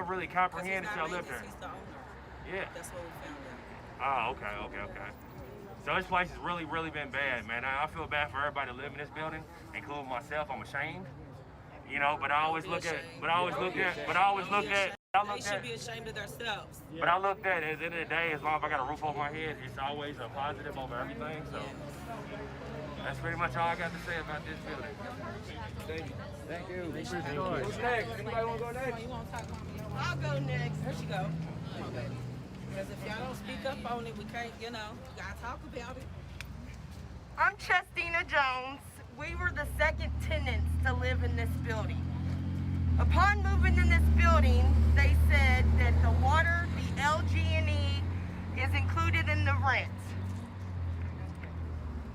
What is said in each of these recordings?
really comprehend that y'all live there. He's the owner. Yeah. That's what we found out. Oh, okay. So this place has really been bad, man. I feel bad for everybody that live in this building, including myself. I'm ashamed, you know. But I always look at, They should be ashamed of themselves. But I looked at it at the end of the day, as long as I got a roof over my head, it's always a positive over everything. So that's pretty much all I got to say about this building. Thank you. Who's next? Anybody want to go next? You want to talk about me? I'll go next. There she go. Because if y'all don't speak up on it, we can't, you gotta talk about it. I'm Chestina Jones. We were the second tenants to live in this building. Upon moving in this building, they said that the water, the LG&E, is included in the rent.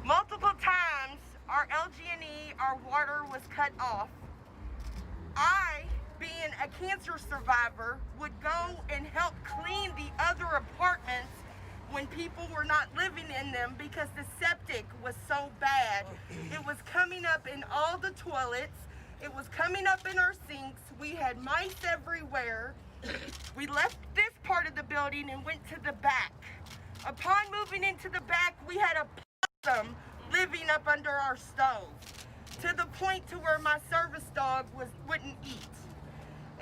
Multiple times, our LG&E, our water was cut off. I, being a cancer survivor, would go and help clean the other apartments when people were not living in them because the septic was so bad. It was coming up in all the toilets. It was coming up in our sinks. We had mice everywhere. We left this part of the building and went to the back. Upon moving into the back, we had a possum living up under our stove, to the point to where my service dog wouldn't eat.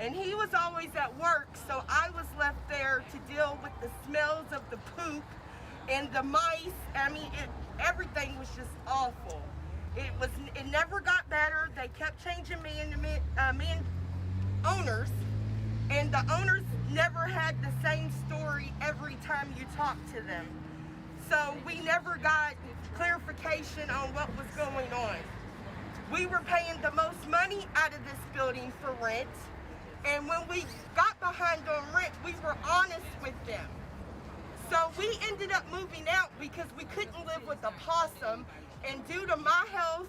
And he was always at work, so I was left there to deal with the smells of the poop and the mice. I mean, everything was just awful. It never got better. They kept changing me and owners, and the owners never had the same story every time you talked to them. So we never got clarification on what was going on. We were paying the most money out of this building for rent, and when we got behind on rent, we were honest with them. So we ended up moving out because we couldn't live with a possum, and due to my health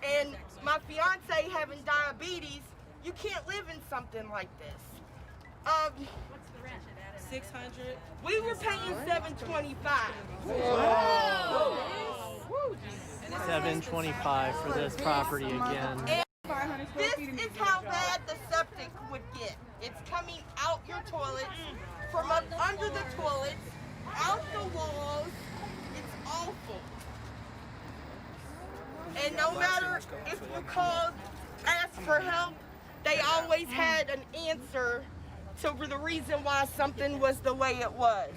and my fiance having diabetes, you can't live in something like this. What's the rent? 600. We were paying $725. $725 for this property again. And this is how bad the septic would get. It's coming out your toilets, from up under the toilets, out the walls. It's awful. And no matter if you called, asked for help, they always had an answer to the reason why something was the way it was.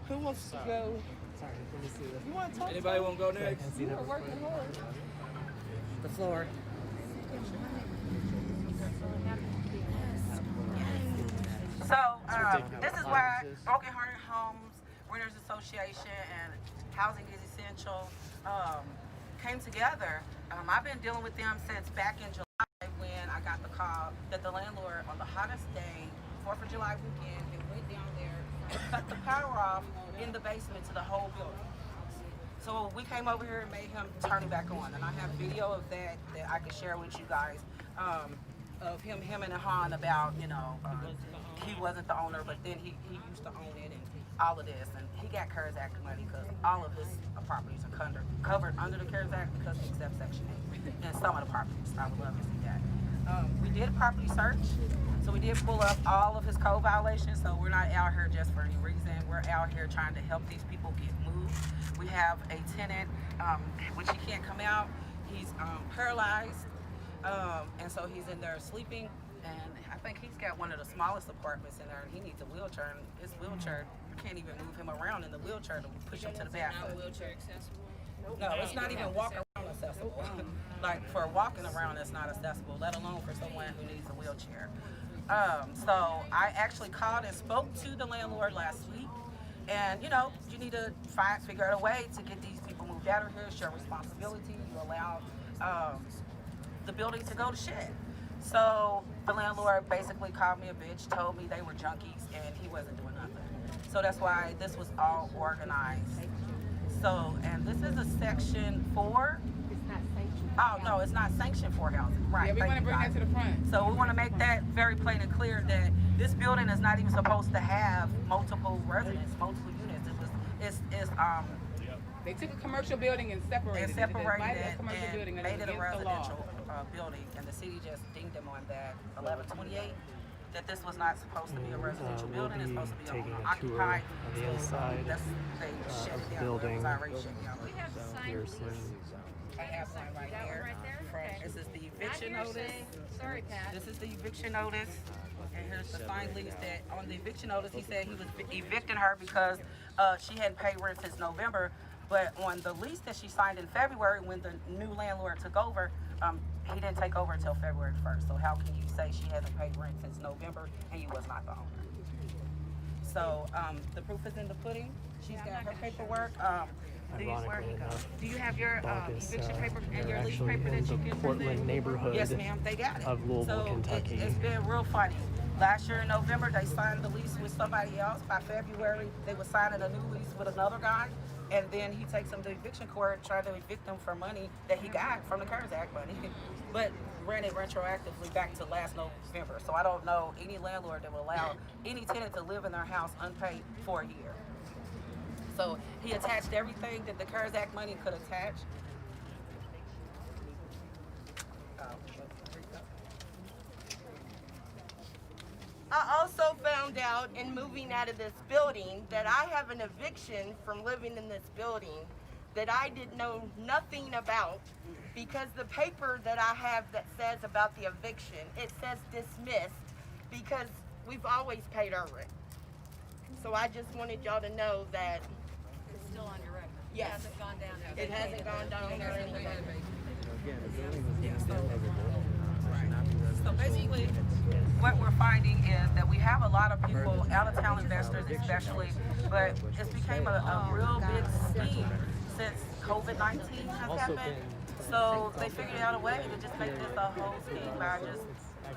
Who wants to go? You want to talk? Anybody want to go next? You're working hard. The floor. So, this is where Broken Hearted Homes, Renters Association, and Housing is Essential came together. I've been dealing with them since back in July when I got the call that the landlord on the hottest day, 4th of July weekend, and went down there and cut the power off in the basement to the whole building. So we came over here and made him turn it back on, and I have video of that I can share with you guys, of him and Han about, he wasn't the owner, but then he used to own it and all of this, and he got CARES Act money because all of his properties are covered under the CARES Act because he accepts Section 8, and some of the properties. I would love to see that. We did a property search, so we did pull up all of his code violations, so we're not out here just for any reason. We're out here trying to help these people get moved. We have a tenant, which he can't come out. He's paralyzed, and so he's in there sleeping, and I think he's got one of the smallest apartments in there, and he needs a wheelchair, and his wheelchair, you can't even move him around in the wheelchair to push him to the bathroom. Wheelchair accessible? No, it's not even walk around accessible. Like for walking around, it's not accessible, let alone for someone who needs a wheelchair. So I actually called and spoke to the landlord last week, and you need to figure out a way to get these people moved out of here. It's your responsibility. You allow the building to go to shit. So the landlord basically called me a bitch, told me they were junkies, and he wasn't doing nothing. So that's why this was all organized. So, and this is a Section 4. It's not sanctioned. Oh, no, it's not sanctioned for housing. Right. Yeah, we want to bring that to the front. So we want to make that very plain and clear that this building is not even supposed to have multiple residents, multiple units. They took a commercial building and separated it. Divided a commercial building and made it a residential building, and the city just dinged them on that 1128, that this was not supposed to be a residential We'll building. It's be supposed to be taking a owner-occupied. tour of the inside They shut it down. building. It was already shut down. We have the signed Here lease. soon. I have one right That here. one right there? Okay. This is the Not eviction notice. hearsay. Sorry, Pat. This is the eviction notice, and here's the signed lease that on the eviction notice, he said he was evicting her because she hadn't paid rent since November. But on the lease that she signed in February, when the new landlord took over, he didn't take over until February 1st. So how can you say she hasn't paid rent since November and you was not the owner? So the proof is in the pudding. She's got her paperwork. Ironically enough, Do you have your dog is, eviction paper and they're your lease actually paper in that you the get from Portland them? neighborhood Yes, ma'am, they got it. of Louisville, So Kentucky. it's been real funny. Last year in November, they signed the lease with somebody else. By February, they were signing a new lease with another guy. And then he takes them to eviction court, trying to evict them for money that he got from the CARES Act money. But ran it retroactively back to last November. So I don't know any landlord that will allow any tenant to live in their house unpaid for a year. So he attached everything that the CARES Act money could attach. I also found out in moving out of this building that I have an eviction from living in this building that I did know nothing about, because the paper that I have that says about the eviction, it says dismissed, because we've always paid our rent. So I just wanted y'all to know that It's still on your record. Yes. It hasn't gone down. it hasn't gone down or anything. So basically, what we're finding is that we have a lot of people, out-of-town investors especially, but it's became a real big scheme since COVID-19 has happened. So they figured out a way to just make this a whole scheme by just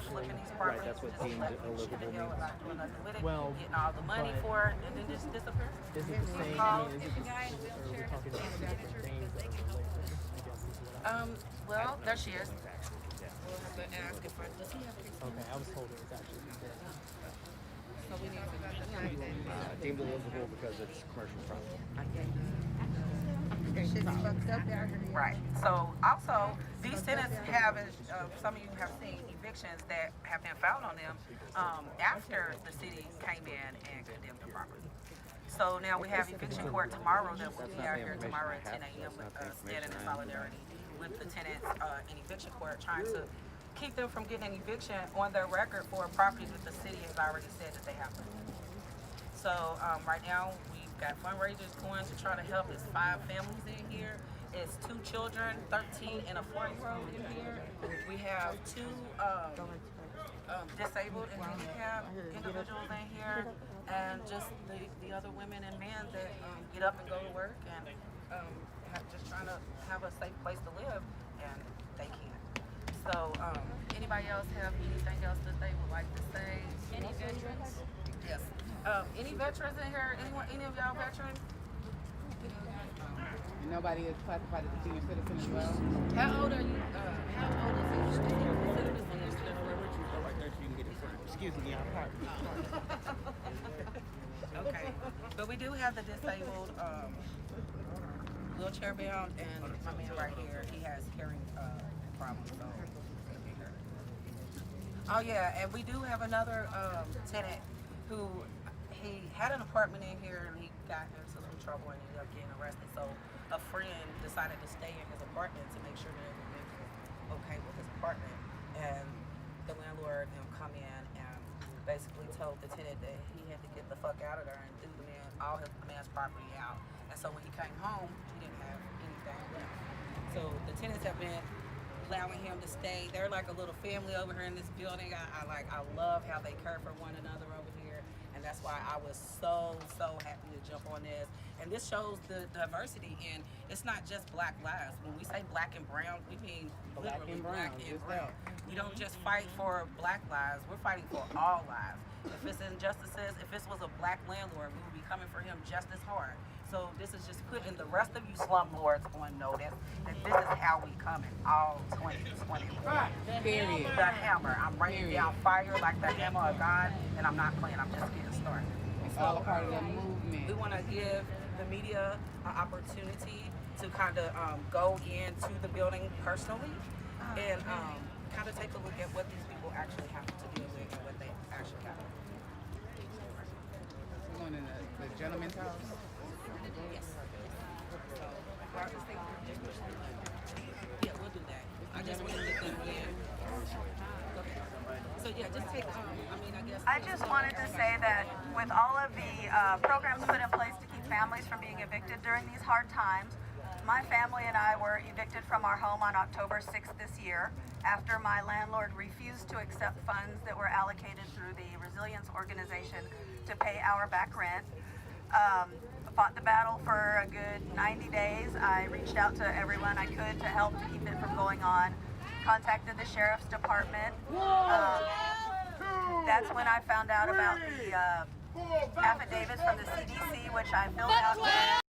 flipping these properties, just letting shit in hell and not doing nothing with it, getting all the money for it, and then just disappear. Is it the same? Call. Is it The guy in a wheelchair has to take a picture because they can help us. Well, there she is. We'll have to ask if does he have pictures? Okay, I was told it was actually. So we need to Deemed livable because it's commercial property. Right. So also, these tenants have, some of you have seen evictions that have been filed on them after the city came in and condemned the property. So now we have eviction court tomorrow that will be out here tomorrow at 10 a.m. with standing in solidarity with the tenants in eviction court, trying to keep them from getting an eviction on their record for a property that the city has already said that they have to. So right now we've got fundraisers going to try to help. It's 5 families in here. It's 2 children, 13 and a 4-year-old in here. We have 2 disabled and handicapped individuals in here, and just the other women and men that get up and go to work and just trying to have a safe place to live, and they can't. So anybody else have anything else that they would like to say? Any veterans? Yes. Any veterans in here? Anyone? Any of y'all veterans? And nobody is classified as a senior citizen as well. How old are you? How old is it? Considered a senior citizen? Excuse me, I'm sorry. Okay. But we do have the disabled, wheelchair bound, and my man right here, he has hearing problems. So. Oh yeah, and we do have another tenant who he had an apartment in here and he got into some trouble and ended up getting arrested. So a friend decided to stay in his apartment to make sure that everything was okay with his apartment. And the landlord come in and basically told the tenant that he had to get the fuck out of there and threw the man's property out. And so when he came home, he didn't have anything left. So the tenants have been allowing him to stay. They're like a little family over here in this building. I love how they care for one another over here, and that's why I was so happy to jump on this. And this shows the diversity, and it's not just Black lives. When we say Black and brown, we mean literally Black and brown. We don't just fight for Black lives, we're fighting for all lives. If it's injustices, if this was a Black landlord, we would be coming for him just as hard. So this is just putting the rest of you slumlords on notice that this is how we coming all 2020. Period. The hammer. I'm raining down fire like the hammer of God, and I'm not playing. I'm just getting started. It's all a part of the movement. We want to give the media an opportunity to kind of go into the building personally and kind of take a look at what these people actually have to deal with and what they actually have. We're going in the gentleman's house. Yes. Yeah, we'll do that. I just want to get them in. Okay. So yeah, just take. I guess. I just wanted to say that with all of the programs put in place to keep families from being evicted during these hard times, my family and I were evicted from our home on October 6th this year after my landlord refused to accept funds that were allocated through the Resilience Organization to pay our back rent. Fought the battle for a good 90 days. I reached out to everyone I could to help to keep it from going on. Contacted the Sheriff's Department. That's when I found out about the affidavits from the CDC, which I filled out.